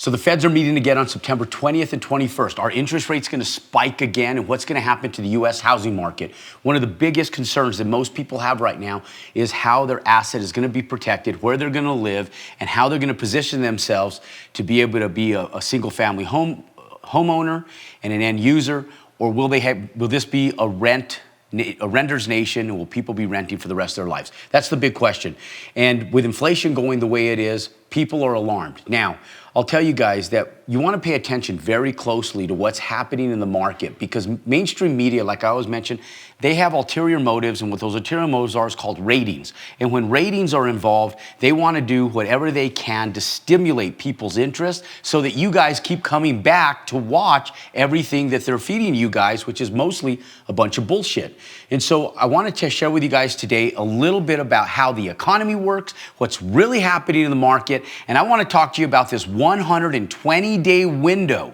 So the Feds are meeting again on September 20th and 21st. Are interest rates going to spike again? And what's going to happen to the U.S. housing market? One of the biggest concerns that most people have right now is how their asset is going to be protected, where they're going to live, and how they're going to position themselves to be able to be a single-family homeowner and an end user, or will this be a renter's nation, and will people be renting for the rest of their lives? That's the big question. And with inflation going the way it is, people are alarmed. Now, I'll tell you guys that you want to pay attention very closely to what's happening in the market, because mainstream media, like I always mentioned, they have ulterior motives, and what those ulterior motives are is called ratings. And when ratings are involved, they want to do whatever they can to stimulate people's interest so that you guys keep coming back to watch everything that they're feeding you guys, which is mostly a bunch of bullshit. And so I wanted to share with you guys today a little bit about how the economy works, what's really happening in the market, and I want to talk to you about this 120-day window.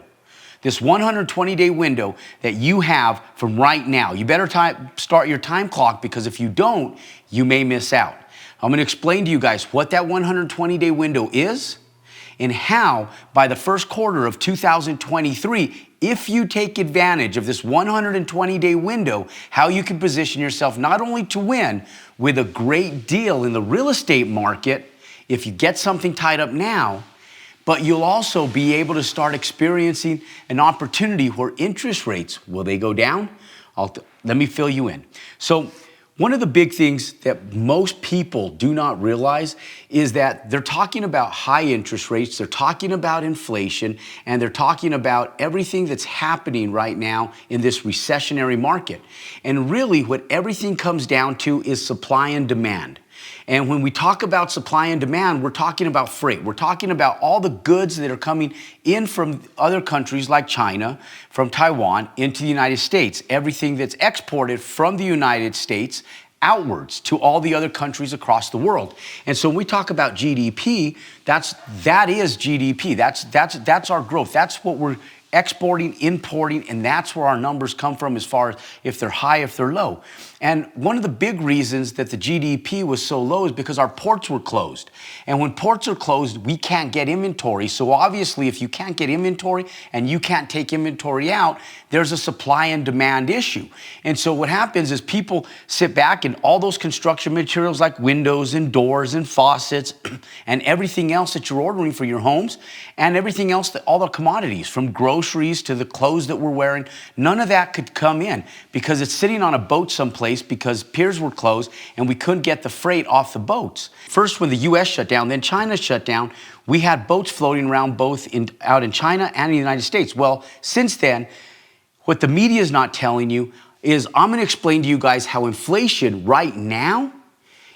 This 120-day window that you have from right now. You better start your time clock, because if you don't, you may miss out. I'm going to explain to you guys what that 120-day window is and how by the first quarter of 2023, if you take advantage of this 120-day window, how you can position yourself not only to win with a great deal in the real estate market if you get something tied up now, but you'll also be able to start experiencing an opportunity where interest rates, will they go down? Let me fill you in. So one of the big things that most people do not realize is that they're talking about high interest rates, they're talking about inflation, and they're talking about everything that's happening right now in this recessionary market. And really what everything comes down to is supply and demand. And when we talk about supply and demand, we're talking about freight. We're talking about all the goods that are coming in from other countries like China, from Taiwan, into the United States. Everything that's exported from the United States outwards to all the other countries across the world. And so when we talk about GDP, that is GDP. That's our growth. That's what we're exporting, importing, and that's where our numbers come from as far as if they're high, if they're low. And one of the big reasons that the GDP was so low is because our ports were closed. And when ports are closed, we can't get inventory. So obviously, if you can't get inventory and you can't take inventory out, there's a supply and demand issue. And so what happens is people sit back, and all those construction materials like windows and doors and faucets and everything else that you're ordering for your homes, and everything else, all the commodities from groceries to the clothes that we're wearing, none of that could come in because it's sitting on a boat someplace because piers were closed and we couldn't get the freight off the boats. First, when the US shut down, then China shut down, we had boats floating around both out in China and in the United States. Well, since then, what the media is not telling you is I'm going to explain to you guys how inflation right now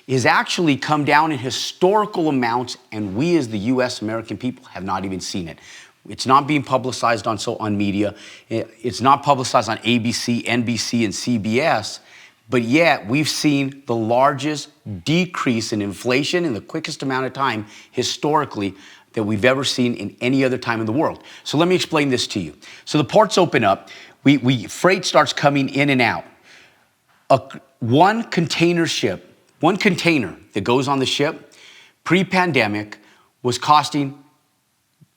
is actually come down in historical amounts, and we as the US American people have not even seen it. It's not being publicized on media. It's not publicized on ABC, NBC, and CBS. But yet we've seen the largest decrease in inflation in the quickest amount of time historically that we've ever seen in any other time in the world. So let me explain this to you. So the ports open up. Freight starts coming in and out. One container that goes on the ship pre-pandemic was costing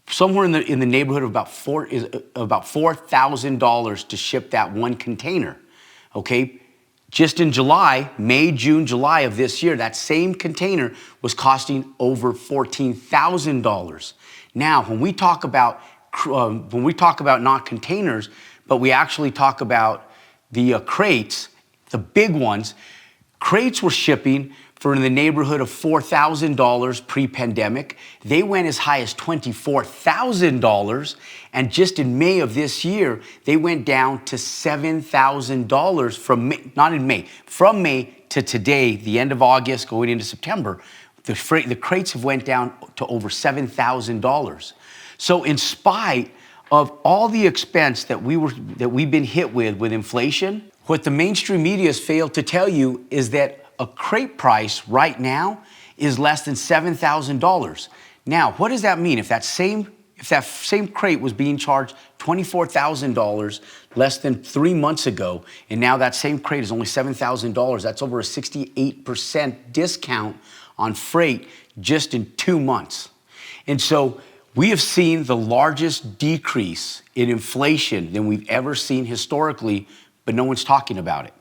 somewhere in the neighborhood of about $4,000 to ship that one container. Okay. Just in May, June, July of this year, that same container was costing over $14,000. Now, when we talk about not containers, but we actually talk about the crates, the big ones, crates were shipping for in the neighborhood of $4,000 pre-pandemic. They went as high as $24,000. And just in May of this year, they went down to $7,000 from May to today, the end of August, going into September. The crates have went down to over $7,000. So in spite of all the expense that we've been hit with inflation, what the mainstream media has failed to tell you is that a crate price right now is less than $7,000. Now, what does that mean? If that same crate was being charged $24,000 less than 3 months ago, and now that same crate is only $7,000, that's over a 68% discount on freight just in 2 months. And so We have seen the largest decrease in inflation than we've ever seen historically, but no one's talking about it.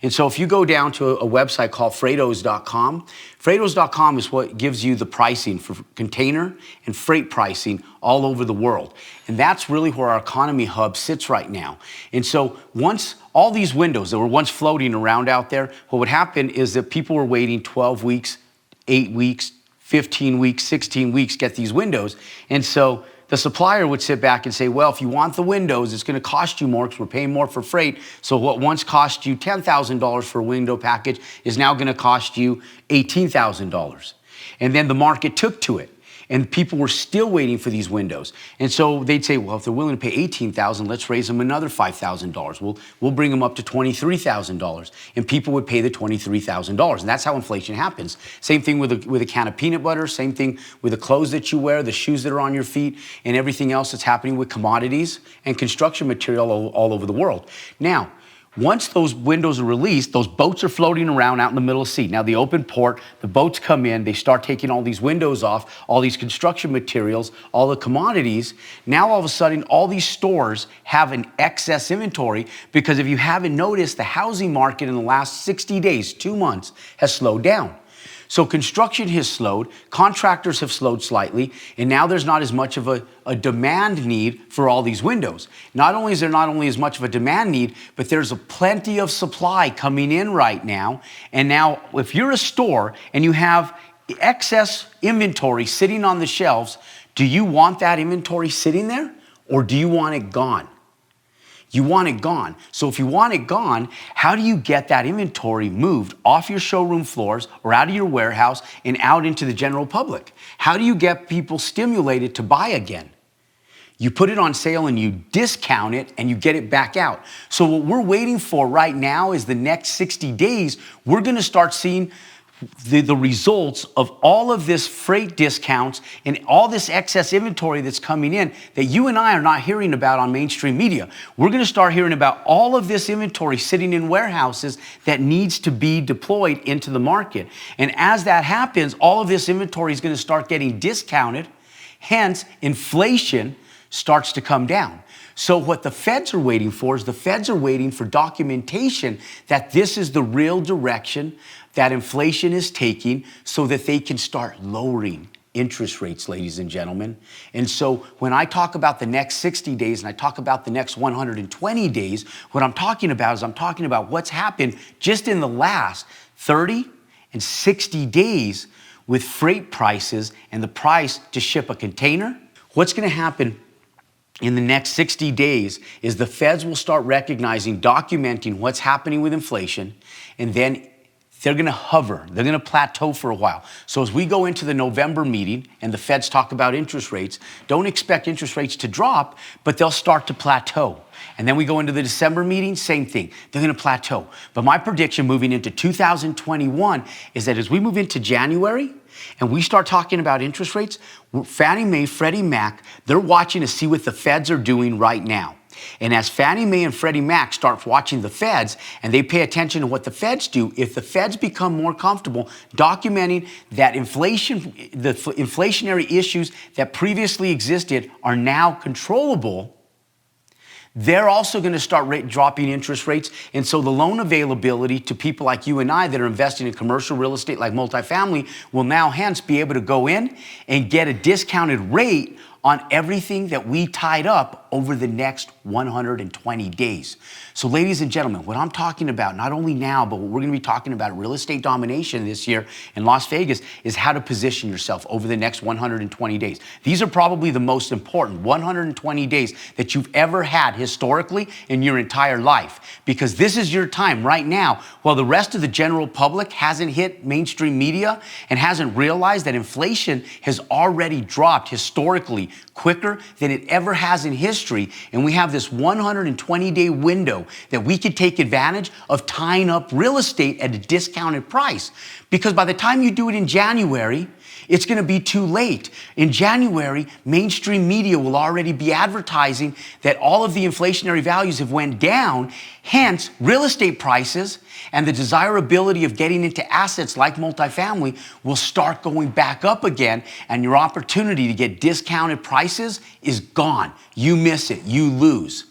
And so if you go down to a website called Freightos.com, Freightos.com is what gives you the pricing for container and freight pricing all over the world. And that's really where our economy hub sits right now. And so once all these windows that were once floating around out there, what would happen is that people were waiting 12 weeks, 8 weeks, 15 weeks, 16 weeks, get these windows. And so the supplier would sit back and say, well, if you want the windows, it's going to cost you more because we're paying more for freight. So what once cost you $10,000 for a window package is now going to cost you $18,000. And then the market took to it. And people were still waiting for these windows. And so they'd say, well, if they're willing to pay $18,000, let's raise them another $5,000. We'll bring them up to $23,000. And people would pay the $23,000. And that's how inflation happens. Same thing with a can of peanut butter, same thing with the clothes that you wear, the shoes that are on your feet, and everything else that's happening with commodities and construction material all over the world. Now, once those windows are released, those boats are floating around out in the middle of the sea. Now, the open port, the boats come in, they start taking all these windows off, all these construction materials, all the commodities. Now, all of a sudden, all these stores have an excess inventory because if you haven't noticed, the housing market in the last 60 days, 2 months, has slowed down. So construction has slowed, contractors have slowed slightly, and now there's not as much of a demand need for all these windows. Not only is there not only as much of a demand need, but there's a plenty of supply coming in right now. And now if you're a store and you have excess inventory sitting on the shelves, do you want that inventory sitting there or do you want it gone? You want it gone. So if you want it gone, how do you get that inventory moved off your showroom floors or out of your warehouse and out into the general public? How do you get people stimulated to buy again? You put it on sale and you discount it and you get it back out. So what we're waiting for right now is the next 60 days, we're gonna start seeing the results of all of this freight discounts and all this excess inventory that's coming in that you and I are not hearing about on mainstream media. We're going to start hearing about all of this inventory sitting in warehouses that needs to be deployed into the market. And as that happens, all of this inventory is going to start getting discounted. Hence, inflation starts to come down. So what the feds are waiting for is the feds are waiting for documentation that this is the real direction that inflation is taking so that they can start lowering interest rates, ladies and gentlemen. And so when I talk about the next 60 days and I talk about the next 120 days, what I'm talking about is I'm talking about what's happened just in the last 30 and 60 days with freight prices and the price to ship a container. What's going to happen in the next 60 days is the feds will start recognizing, documenting what's happening with inflation, and then they're going to hover. They're going to plateau for a while. So as we go into the November meeting and the feds talk about interest rates, don't expect interest rates to drop, but they'll start to plateau. And then we go into the December meeting, same thing. They're going to plateau. But my prediction moving into 2021 is that as we move into January and we start talking about interest rates, Fannie Mae, Freddie Mac, they're watching to see what the feds are doing right now. And as Fannie Mae and Freddie Mac start watching the feds and they pay attention to what the feds do, if the feds become more comfortable documenting that inflation, the inflationary issues that previously existed are now controllable, they're also going to start dropping interest rates. And so the loan availability to people like you and I that are investing in commercial real estate like multifamily will now hence be able to go in and get a discounted rate on everything that we tied up over the next 120 days. So ladies and gentlemen, what I'm talking about, not only now, but what we're gonna be talking about real estate domination this year in Las Vegas is how to position yourself over the next 120 days. These are probably the most important 120 days that you've ever had historically in your entire life, because this is your time right now while the rest of the general public hasn't hit mainstream media and hasn't realized that inflation has already dropped historically quicker than it ever has in history. And we have this 120-day window that we could take advantage of tying up real estate at a discounted price. Because by the time you do it in January, it's going to be too late. In January, mainstream media will already be advertising that all of the inflationary values have went down. Hence, real estate prices and the desirability of getting into assets like multifamily will start going back up again, and your opportunity to get discounted prices is gone. You miss it, you lose.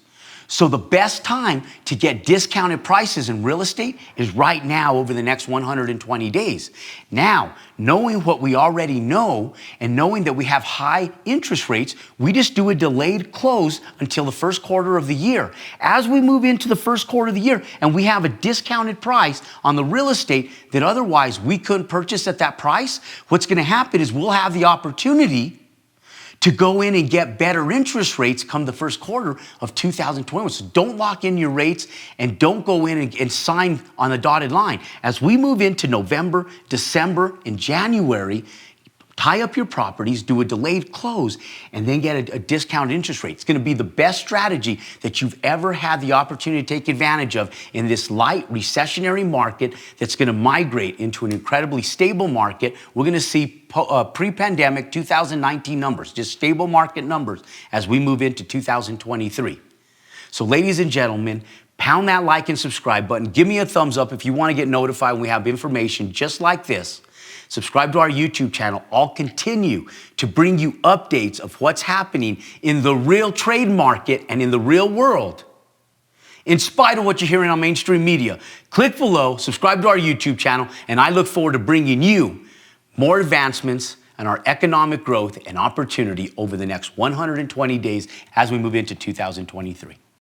So the best time to get discounted prices in real estate is right now over the next 120 days. Now, knowing what we already know and knowing that we have high interest rates, we just do a delayed close until the first quarter of the year. As we move into the first quarter of the year and we have a discounted price on the real estate that otherwise we couldn't purchase at that price, what's going to happen is we'll have the opportunity to go in and get better interest rates come the first quarter of 2021. So don't lock in your rates and don't go in and sign on the dotted line. As we move into November, December, and January, tie up your properties, do a delayed close, and then get a discounted interest rate. It's going to be the best strategy that you've ever had the opportunity to take advantage of in this light recessionary market that's going to migrate into an incredibly stable market. We're going to see pre-pandemic 2019 numbers, just stable market numbers as we move into 2023. So ladies and gentlemen, pound that like and subscribe button. Give me a thumbs up if you want to get notified when we have information just like this. Subscribe to our YouTube channel. I'll continue to bring you updates of what's happening in the real trade market and in the real world, in spite of what you're hearing on mainstream media. Click below, subscribe to our YouTube channel, and I look forward to bringing you more advancements and our economic growth and opportunity over the next 120 days as we move into 2023.